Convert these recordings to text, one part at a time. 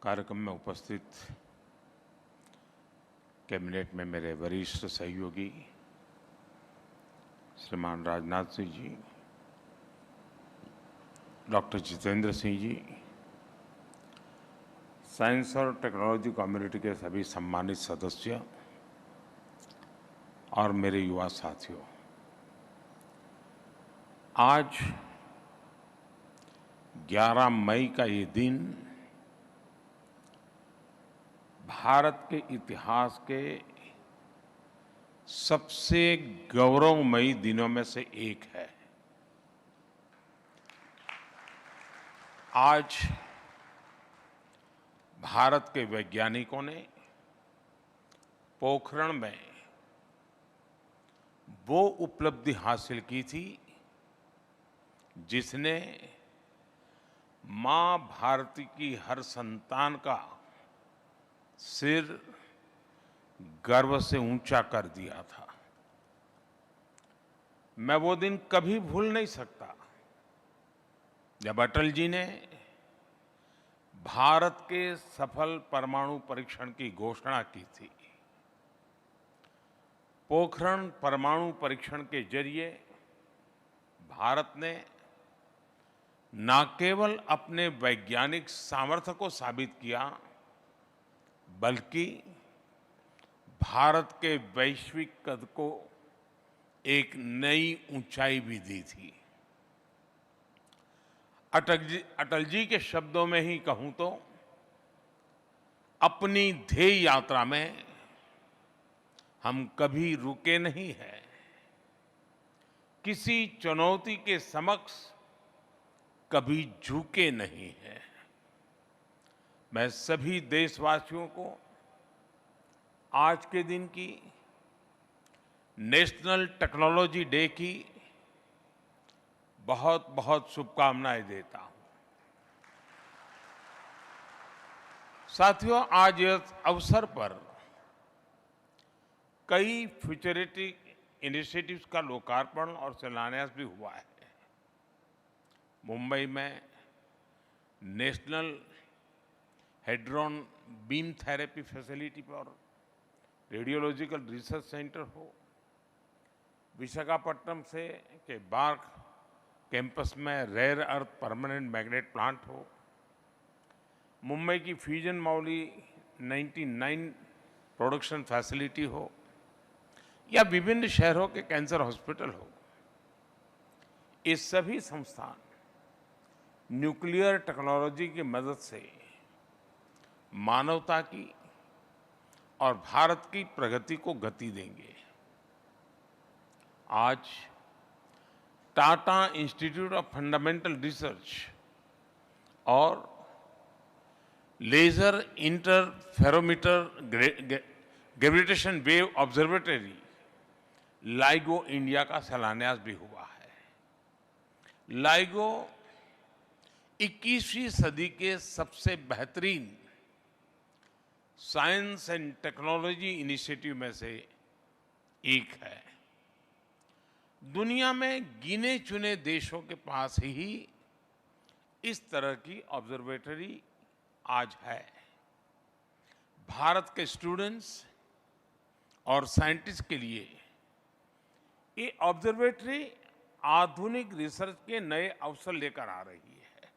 कार्यक्रम में उपस्थित कैबिनेट में मेरे वरिष्ठ सहयोगी श्रीमान राजनाथ सिंह जी, डॉक्टर जितेंद्र सिंह जी, साइंस और टेक्नोलॉजी कम्युनिटी के सभी सम्मानित सदस्य और मेरे युवा साथियों, आज 11 मई का ये दिन भारत के इतिहास के सबसे गौरवमयी दिनों में से एक है। आज भारत के वैज्ञानिकों ने पोखरण में वो उपलब्धि हासिल की थी जिसने मां भारती की हर संतान का सिर गर्व से ऊंचा कर दिया था। मैं वो दिन कभी भूल नहीं सकता जब अटल जी ने भारत के सफल परमाणु परीक्षण की घोषणा की थी। पोखरण परमाणु परीक्षण के जरिए भारत ने न केवल अपने वैज्ञानिक सामर्थ्य को साबित किया, बल्कि भारत के वैश्विक कद को एक नई ऊंचाई भी दी थी। अटल जी के शब्दों में ही कहूं तो अपनी ध्येय यात्रा में हम कभी रुके नहीं हैं, किसी चुनौती के समक्ष कभी झुके नहीं हैं। मैं सभी देशवासियों को आज के दिन की नेशनल टेक्नोलॉजी डे की बहुत बहुत शुभकामनाएं देता हूं। साथियों, आज इस अवसर पर कई फ्यूचरिस्टिक इनिशिएटिव्स का लोकार्पण और शिलान्यास भी हुआ है। मुंबई में national hadron beam therapy facility पर रेडियोलॉजिकल रिसर्च सेंटर हो, विशाखापट्टनम से के बार्क कैंपस में rare earth permanent magnet plant हो, मुंबई की फ्यूजन मौली 99 प्रोडक्शन फैसिलिटी हो, या विभिन्न शहरों के कैंसर हॉस्पिटल हो, ये सभी संस्थान न्यूक्लियर टेक्नोलॉजी की मदद से मानवता की और भारत की प्रगति को गति देंगे। आज Tata Institute of Fundamental Research और laser interferometer gravitation wave observatory LIGO India का शिलान्यास भी हुआ है। लाइगो 21वीं सदी के सबसे बेहतरीन साइंस एंड टेक्नोलॉजी इनिशिएटिव में से एक है। दुनिया में गिने चुने देशों के पास ही इस तरह की ऑब्जर्वेटरी आज है। भारत के स्टूडेंट्स और साइंटिस्ट के लिए ये ऑब्जर्वेटरी आधुनिक रिसर्च के नए अवसर लेकर आ रही है।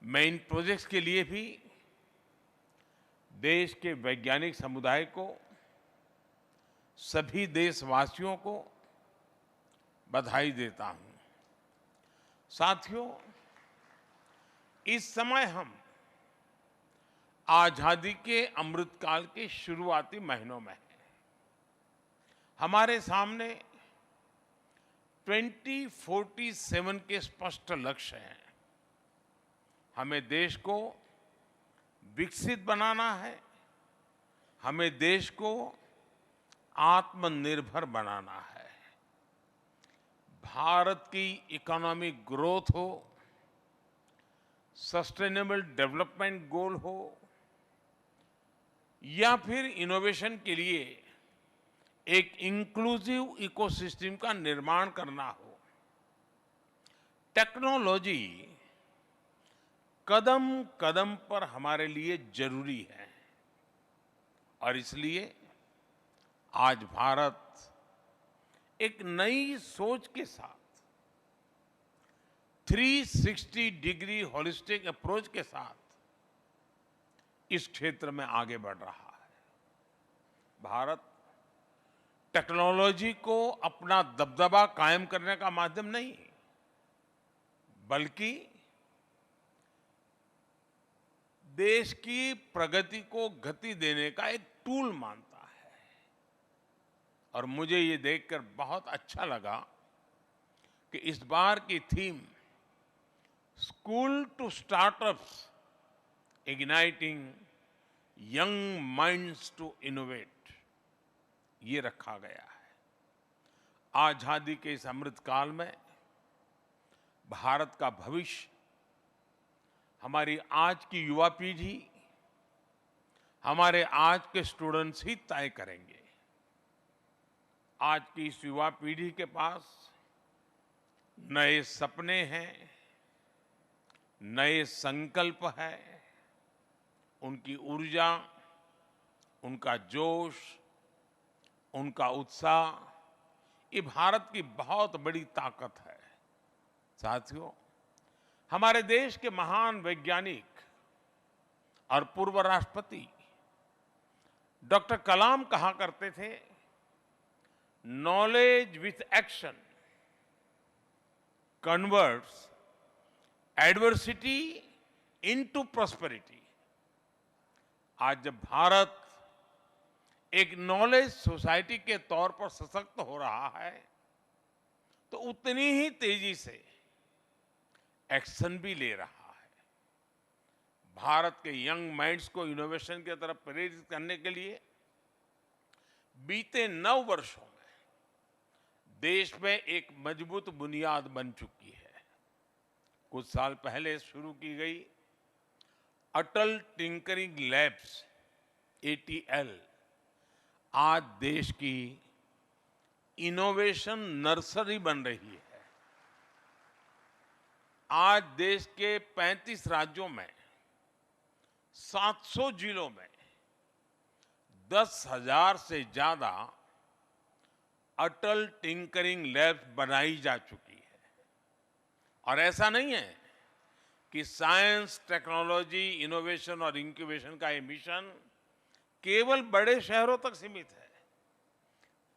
मैं इन प्रोजेक्ट्स के लिए भी देश के वैज्ञानिक समुदाय को, सभी देशवासियों को बधाई देता हूं। साथियों, इस समय हम आजादी के अमृतकाल के शुरुआती महीनों में हैं। हमारे सामने 2047 के स्पष्ट लक्ष्य हैं। हमें देश को विकसित बनाना है, हमें देश को आत्मनिर्भर बनाना है। भारत की इकोनॉमिक ग्रोथ हो, सस्टेनेबल डेवलपमेंट गोल हो, या फिर इनोवेशन के लिए एक इंक्लूसिव इकोसिस्टम का निर्माण करना हो, टेक्नोलॉजी कदम कदम पर हमारे लिए जरूरी है और इसलिए आज भारत एक नई सोच के साथ 360 डिग्री होलिस्टिक अप्रोच के साथ इस क्षेत्र में आगे बढ़ रहा है। भारत टेक्नोलॉजी को अपना दबदबा कायम करने का माध्यम नहीं, बल्कि देश की प्रगति को गति देने का एक टूल मानता है। और मुझे ये देखकर बहुत अच्छा लगा कि इस बार की theme school to startups igniting young minds to innovate ये रखा गया है। आजादी के इस अमृत काल में भारत का भविष्य हमारी आज की युवा पीढ़ी, हमारे आज के स्टूडेंट्स ही तय करेंगे। आज की इस युवा पीढ़ी के पास नए सपने हैं, नए संकल्प है, उनकी ऊर्जा, उनका जोश, उनका उत्साह ये भारत की बहुत बड़ी ताकत है। साथियों, हमारे देश के महान वैज्ञानिक और पूर्व राष्ट्रपति डॉक्टर कलाम कहा करते थे, knowledge with action converts adversity into prosperity. आज जब भारत एक नॉलेज सोसाइटी के तौर पर सशक्त हो रहा है, तो उतनी ही तेजी से एक्शन भी ले रहा है। भारत के यंग माइंड्स को इनोवेशन की तरफ प्रेरित करने के लिए बीते 9 वर्षों में देश में एक मजबूत बुनियाद बन चुकी है। कुछ साल पहले शुरू की गई अटल टिंकरिंग लैब्स ATL आज देश की इनोवेशन नर्सरी बन रही है। आज देश के 35 राज्यों में 700 जिलों में 10,000 से ज्यादा अटल टिंकरिंग लैब्स बनाई जा चुकी है। और ऐसा नहीं है कि साइंस, टेक्नोलॉजी, इनोवेशन और इंक्यूबेशन का ये मिशन केवल बड़े शहरों तक सीमित है।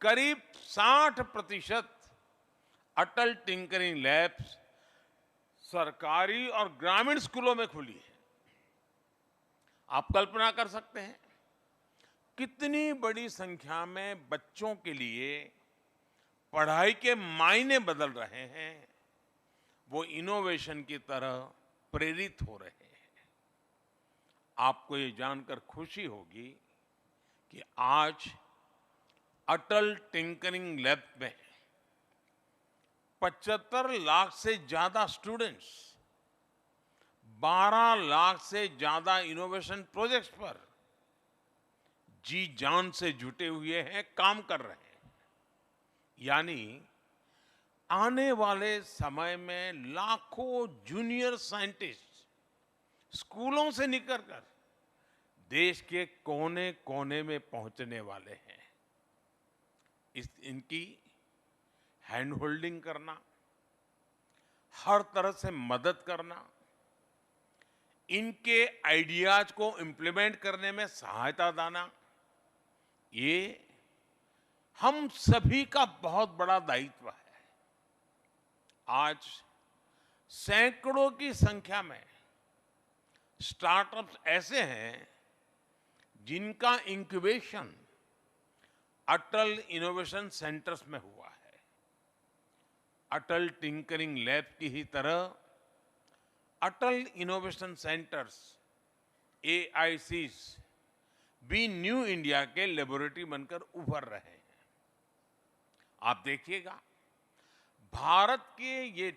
करीब 60% अटल टिंकरिंग लैब्स सरकारी और ग्रामीण स्कूलों में खुली है। आप कल्पना कर सकते हैं कितनी बड़ी संख्या में बच्चों के लिए पढ़ाई के मायने बदल रहे हैं, वो इनोवेशन की तरह प्रेरित हो रहे हैं। आपको ये जानकर खुशी होगी कि आज अटल टिंकरिंग लैब में 75 लाख से ज्यादा स्टूडेंट्स 12 लाख से ज्यादा इनोवेशन प्रोजेक्ट्स पर जी जान से जुटे हुए हैं, काम कर रहे हैं। यानी आने वाले समय में लाखों जूनियर साइंटिस्ट स्कूलों से निकलकर देश के कोने कोने में पहुंचने वाले हैं। इनकी हैंड होल्डिंग करना, हर तरह से मदद करना, इनके आइडियाज को इंप्लीमेंट करने में सहायता देना, ये हम सभी का बहुत बड़ा दायित्व है। आज सैकड़ों की संख्या में स्टार्टअप्स ऐसे हैं जिनका इंक्यूबेशन अटल इनोवेशन सेंटर्स में हुआ है। अटल टिंकरिंग लैब की ही तरह अटल इनोवेशन सेंटर्स AICs भी न्यू इंडिया के लेबोरेटरी बनकर उभर रहे हैं। आप देखिएगा, भारत के ये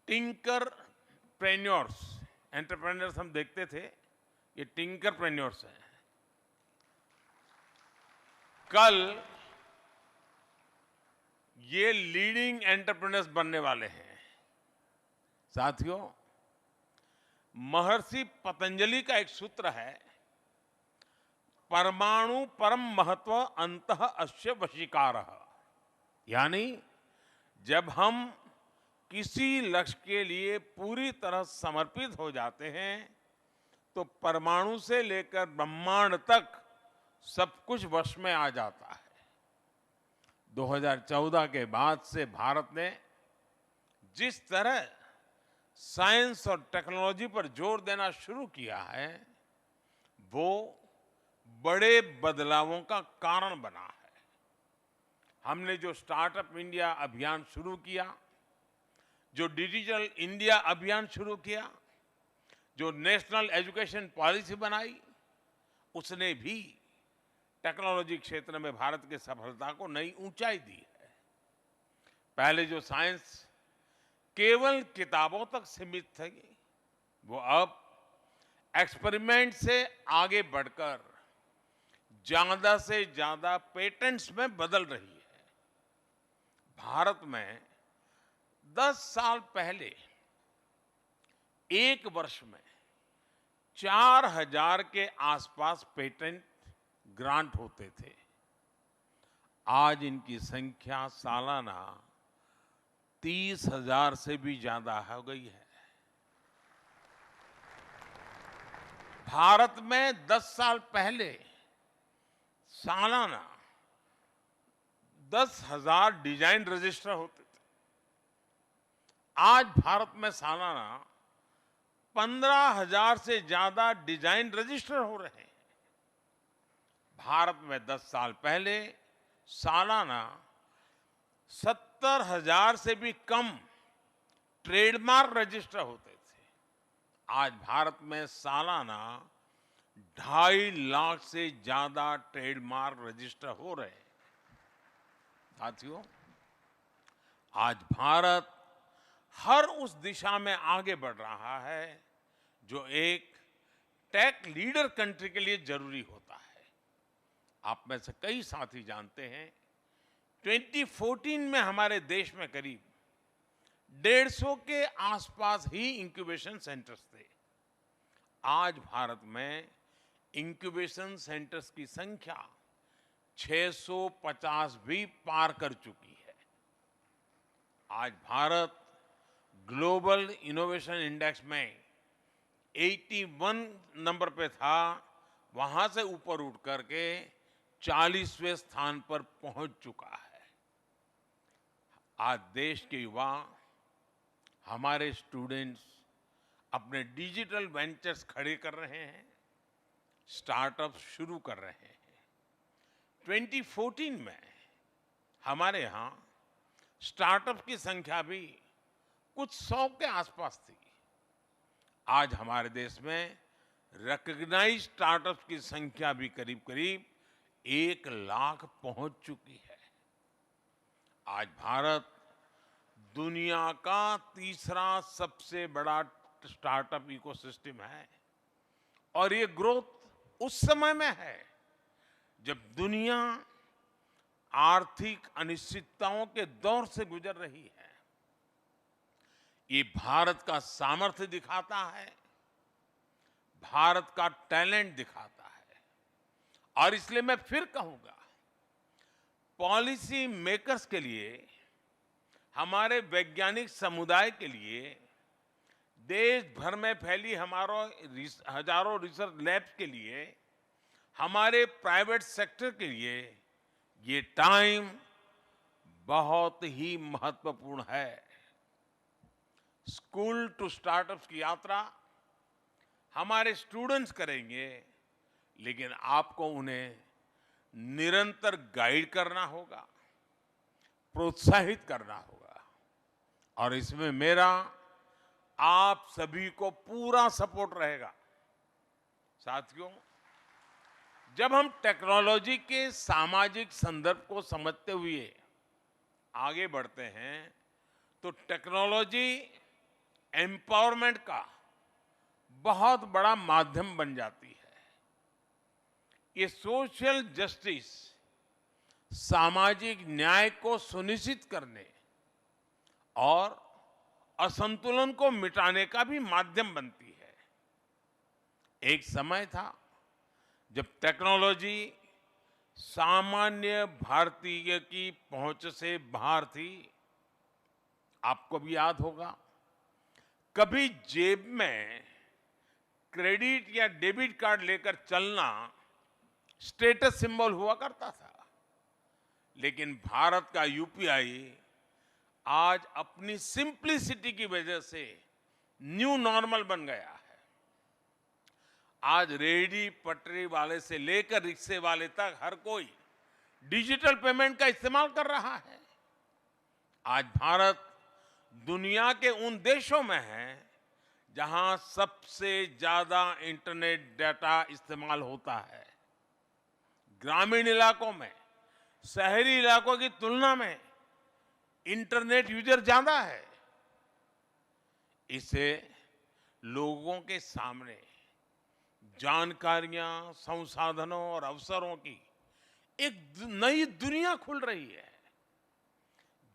टिंकरप्रेन्योर्स, एंटरप्रेन्योर्स हम देखते थे, ये टिंकरप्रेन्योर्स हैं। कल ये लीडिंग एंटरप्रेन्योर्स बनने वाले हैं। साथियों, महर्षि पतंजलि का एक सूत्र है, परमाणु परम महत्व अंतः अस्य वशीकारः। यानी जब हम किसी लक्ष्य के लिए पूरी तरह समर्पित हो जाते हैं तो परमाणु से लेकर ब्रह्मांड तक सब कुछ वश में आ जाता है। 2014 के बाद से भारत ने जिस तरह साइंस और टेक्नोलॉजी पर जोर देना शुरू किया है, वो बड़े बदलावों का कारण बना है। हमने जो स्टार्टअप इंडिया अभियान शुरू किया, जो डिजिटल इंडिया अभियान शुरू किया, जो नेशनल एजुकेशन पॉलिसी बनाई, उसने भी टेक्नोलॉजी क्षेत्र में भारत की सफलता को नई ऊंचाई दी है। पहले जो साइंस केवल किताबों तक सीमित थी, वो अब एक्सपेरिमेंट से आगे बढ़कर ज्यादा से ज्यादा पेटेंट्स में बदल रही है। भारत में 10 साल पहले एक वर्ष में 4000 के आसपास पेटेंट ग्रांट होते थे। आज इनकी संख्या सालाना 30,000 से भी ज्यादा हो गई है। भारत में 10 साल पहले सालाना 10,000 डिजाइन रजिस्टर होते थे। आज भारत में सालाना 15,000 से ज्यादा डिजाइन रजिस्टर हो रहे हैं। भारत में 10 साल पहले सालाना 70,000 से भी कम ट्रेडमार्क रजिस्टर होते थे। आज भारत में सालाना 2.5 लाख से ज्यादा ट्रेडमार्क रजिस्टर हो रहे हैं। साथियों, आज भारत हर उस दिशा में आगे बढ़ रहा है जो एक टेक लीडर कंट्री के लिए जरूरी होता है। आप में से कई साथी जानते हैं, 2014 में हमारे देश में करीब 150 के आसपास ही इंक्यूबेशन सेंटर्स थे। आज भारत में इंक्यूबेशन सेंटर्स की संख्या 650 भी पार कर चुकी है। आज भारत ग्लोबल इनोवेशन इंडेक्स में 81 नंबर पे था, वहां से ऊपर उठ करके 40वें स्थान पर पहुंच चुका है। आज देश के युवा, हमारे स्टूडेंट्स अपने डिजिटल वेंचर्स खड़े कर रहे हैं, स्टार्टअप शुरू कर रहे हैं। 2014 में हमारे यहाँ स्टार्टअप की संख्या भी कुछ 100 के आसपास थी। आज हमारे देश में रिकॉग्नाइज्ड स्टार्टअप्स की संख्या भी करीब करीब 1 लाख पहुंच चुकी है। आज भारत दुनिया का तीसरा सबसे बड़ा स्टार्टअप इकोसिस्टम है और ये ग्रोथ उस समय में है जब दुनिया आर्थिक अनिश्चितताओं के दौर से गुजर रही है। ये भारत का सामर्थ्य दिखाता है, भारत का टैलेंट दिखाता है। और इसलिए मैं फिर कहूंगा, पॉलिसी मेकर्स के लिए, हमारे वैज्ञानिक समुदाय के लिए, देश भर में फैली हजारों रिसर्च लैब्स के लिए, हमारे प्राइवेट सेक्टर के लिए ये टाइम बहुत ही महत्वपूर्ण है। स्कूल टू स्टार्टअप्स की यात्रा हमारे स्टूडेंट्स करेंगे, लेकिन आपको उन्हें निरंतर गाइड करना होगा, प्रोत्साहित करना होगा। और इसमें मेरा आप सभी को पूरा सपोर्ट रहेगा। साथियों, जब हम टेक्नोलॉजी के सामाजिक संदर्भ को समझते हुए आगे बढ़ते हैं तो टेक्नोलॉजी एम्पावरमेंट का बहुत बड़ा माध्यम बन जाती है। ये सोशल जस्टिस, सामाजिक न्याय को सुनिश्चित करने और असंतुलन को मिटाने का भी माध्यम बनती है। एक समय था जब टेक्नोलॉजी सामान्य भारतीय की पहुंच से बाहर थी। आपको भी याद होगा, कभी जेब में क्रेडिट या डेबिट कार्ड लेकर चलना स्टेटस सिंबल हुआ करता था। लेकिन भारत का यूपीआई आज अपनी सिंप्लिसिटी की वजह से न्यू नॉर्मल बन गया है। आज रेहड़ी पटरी वाले से लेकर रिक्शे वाले तक हर कोई डिजिटल पेमेंट का इस्तेमाल कर रहा है। आज भारत दुनिया के उन देशों में है जहां सबसे ज्यादा इंटरनेट डाटा इस्तेमाल होता है। ग्रामीण इलाकों में शहरी इलाकों की तुलना में इंटरनेट यूजर ज्यादा है। इससे लोगों के सामने जानकारियां, संसाधनों और अवसरों की एक नई दुनिया खुल रही है।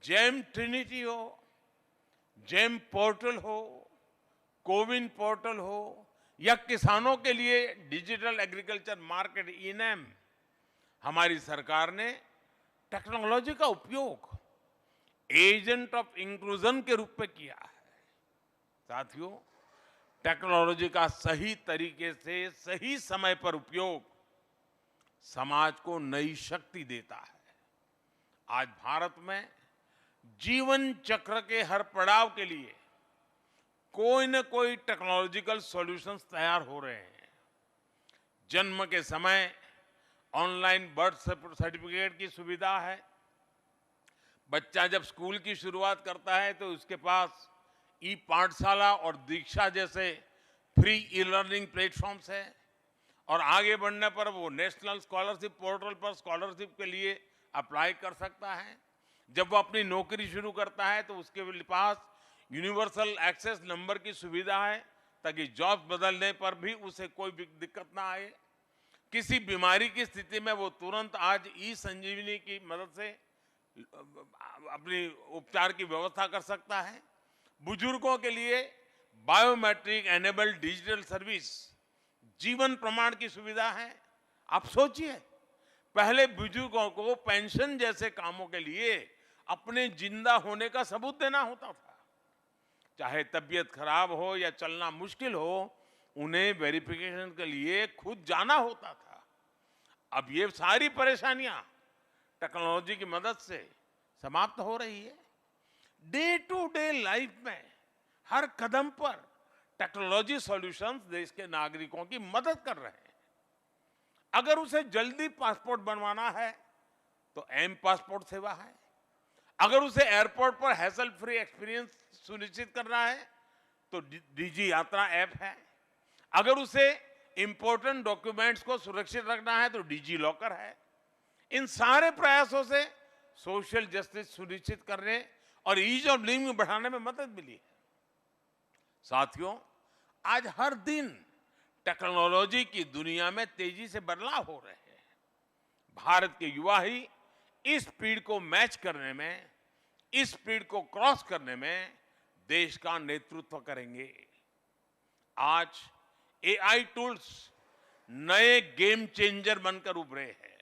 जेम ट्रिनिटी हो, जेम पोर्टल हो, कोविन पोर्टल हो या किसानों के लिए डिजिटल एग्रीकल्चर मार्केट इनैम, हमारी सरकार ने टेक्नोलॉजी का उपयोग एजेंट ऑफ इंक्लूजन के रूप में किया है। साथियों, टेक्नोलॉजी का सही तरीके से सही समय पर उपयोग समाज को नई शक्ति देता है। आज भारत में जीवन चक्र के हर पड़ाव के लिए कोई न कोई टेक्नोलॉजिकल सॉल्यूशंस तैयार हो रहे हैं। जन्म के समय ऑनलाइन बर्थ सर्टिफिकेट की सुविधा है। बच्चा जब स्कूल की शुरुआत करता है तो उसके पास ई पाठशाला और दीक्षा जैसे फ्री ई लर्निंग प्लेटफॉर्म्स है। और आगे बढ़ने पर वो नेशनल स्कॉलरशिप पोर्टल पर स्कॉलरशिप के लिए अप्लाई कर सकता है। जब वो अपनी नौकरी शुरू करता है तो उसके पास यूनिवर्सल एक्सेस नंबर की सुविधा है ताकि जॉब बदलने पर भी उसे कोई दिक्कत ना आए। किसी बीमारी की स्थिति में वो तुरंत आज ई संजीवनी की मदद से अपनी उपचार की व्यवस्था कर सकता है। बुजुर्गों के लिए बायोमेट्रिक एनेबल्ड डिजिटल सर्विस जीवन प्रमाण की सुविधा है। आप सोचिए, पहले बुजुर्गों को पेंशन जैसे कामों के लिए अपने जिंदा होने का सबूत देना होता था। चाहे तबीयत खराब हो या चलना मुश्किल हो, उन्हें वेरिफिकेशन के लिए खुद जाना होता था। अब ये सारी परेशानियां टेक्नोलॉजी की मदद से समाप्त हो रही है। डे टू डे लाइफ में हर कदम पर टेक्नोलॉजी सॉल्यूशंस देश के नागरिकों की मदद कर रहे हैं। अगर उसे जल्दी पासपोर्ट बनवाना है तो एम पासपोर्ट सेवा है। अगर उसे एयरपोर्ट पर हैसल फ्री एक्सपीरियंस सुनिश्चित करना है तो डीजी यात्रा ऐप है। अगर उसे इंपॉर्टेंट डॉक्यूमेंट्स को सुरक्षित रखना है तो डिजी लॉकर है। इन सारे प्रयासों से सोशल जस्टिस सुनिश्चित करने और ईज ऑफ लिविंग बढ़ाने में मदद मिली है। साथियों, आज हर दिन टेक्नोलॉजी की दुनिया में तेजी से बदलाव हो रहे हैं। भारत के युवा ही इस स्पीड को मैच करने में, इस स्पीड को क्रॉस करने में देश का नेतृत्व करेंगे। आज एआई टूल्स नए गेम चेंजर बनकर उभरे हैं।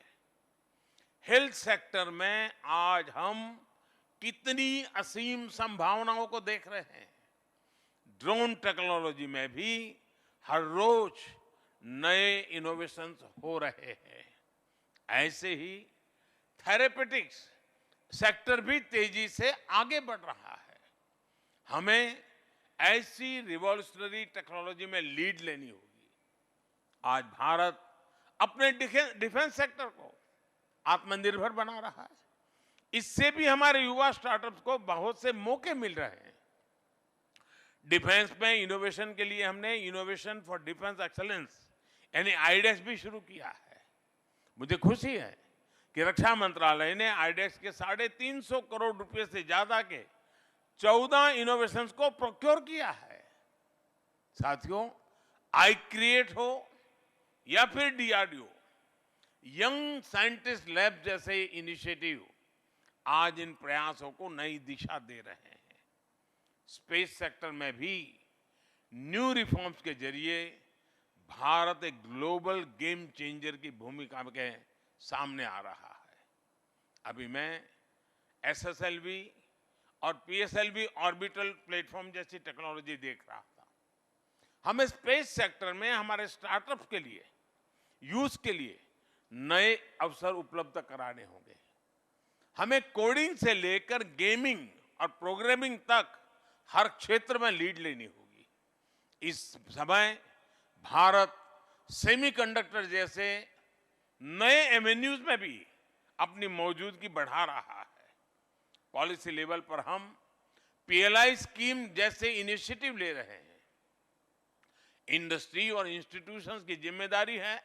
हेल्थ सेक्टर में आज हम कितनी असीम संभावनाओं को देख रहे हैं। ड्रोन टेक्नोलॉजी में भी हर रोज नए इनोवेशंस हो रहे हैं। ऐसे ही थेरेपेटिक्स सेक्टर भी तेजी से आगे बढ़ रहा है। हमें ऐसी रिवॉल्यूशनरी टेक्नोलॉजी में लीड लेनी होगी। आज भारत अपने डिफेंस सेक्टर को आत्मनिर्भर बना रहा है। इससे भी हमारे युवा स्टार्टअप्स को बहुत से मौके मिल रहे हैं। डिफेंस में इनोवेशन के लिए हमने इनोवेशन फॉर डिफेंस एक्सीलेंस यानी आईडेक्स भी शुरू किया है। मुझे खुशी है कि रक्षा मंत्रालय ने आईडेक्स के 350 करोड़ रुपए से ज्यादा के 14 इनोवेशंस को प्रोक्योर किया है। साथियों, आई क्रिएट हो या फिर डीआरडीओ, यंग साइंटिस्ट लैब जैसे इनिशिएटिव आज इन प्रयासों को नई दिशा दे रहे हैं। स्पेस सेक्टर में भी न्यू रिफॉर्म्स के जरिए भारत एक ग्लोबल गेम चेंजर की भूमिका के सामने आ रहा है। अभी मैं एसएसएलवी और पीएसएलवी ऑर्बिटल प्लेटफॉर्म जैसी टेक्नोलॉजी देख रहा था। हमें स्पेस सेक्टर में हमारे स्टार्टअप के लिए, यूज के लिए नए अवसर उपलब्ध कराने होंगे। हमें कोडिंग से लेकर गेमिंग और प्रोग्रामिंग तक हर क्षेत्र में लीड लेनी होगी। इस समय भारत सेमीकंडक्टर जैसे नए एवेन्यूज में भी अपनी मौजूदगी बढ़ा रहा है। पॉलिसी लेवल पर हम पीएलआई स्कीम जैसे इनिशिएटिव ले रहे हैं। इंडस्ट्री और इंस्टीट्यूशंस की जिम्मेदारी है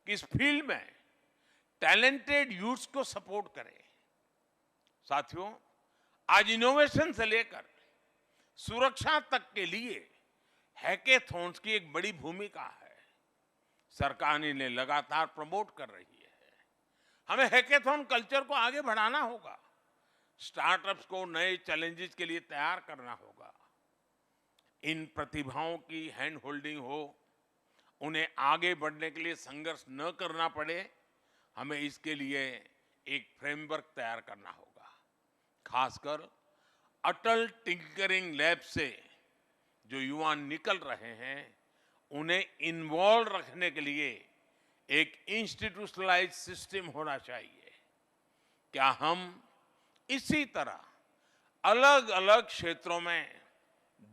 कि इस फील्ड में टैलेंटेड यूथ्स को सपोर्ट करें। साथियों, आज इनोवेशन से लेकर सुरक्षा तक के लिए हैकेथॉन्स की एक बड़ी भूमिका है। सरकार इन्हें लगातार प्रमोट कर रही है। हमें हैकेथॉन कल्चर को आगे बढ़ाना होगा। स्टार्टअप्स को नए चैलेंजेस के लिए तैयार करना होगा। इन प्रतिभाओं की हैंड होल्डिंग हो, उन्हें आगे बढ़ने के लिए संघर्ष न करना पड़े, हमें इसके लिए एक फ्रेमवर्क तैयार करना होगा। खासकर अटल टिंकरिंग लैब से जो युवा निकल रहे हैं, उन्हें इन्वॉल्व रखने के लिए एक इंस्टीट्यूशनलाइज्ड सिस्टम होना चाहिए। क्या हम इसी तरह अलग अलग क्षेत्रों में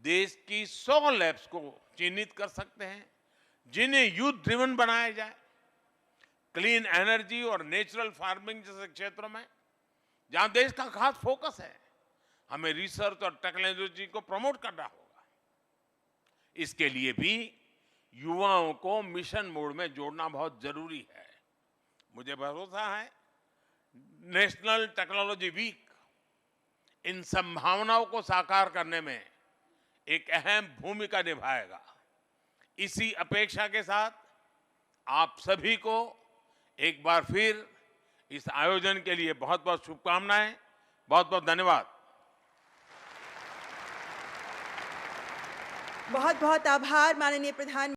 देश की 100 लैब्स को चिन्हित कर सकते हैं, जिन्हें यूथ ड्रिवन बनाया जाए? क्लीन एनर्जी और नेचुरल फार्मिंग जैसे क्षेत्रों में जहां देश का खास फोकस है, हमें रिसर्च और टेक्नोलॉजी को प्रमोट करना होगा। इसके लिए भी युवाओं को मिशन मोड में जोड़ना बहुत जरूरी है। मुझे भरोसा है नेशनल टेक्नोलॉजी वीक इन संभावनाओं को साकार करने में एक अहम भूमिका निभाएगा। इसी अपेक्षा के साथ आप सभी को एक बार फिर इस आयोजन के लिए बहुत बहुत शुभकामनाएं। बहुत बहुत धन्यवाद। बहुत बहुत आभार माननीय प्रधान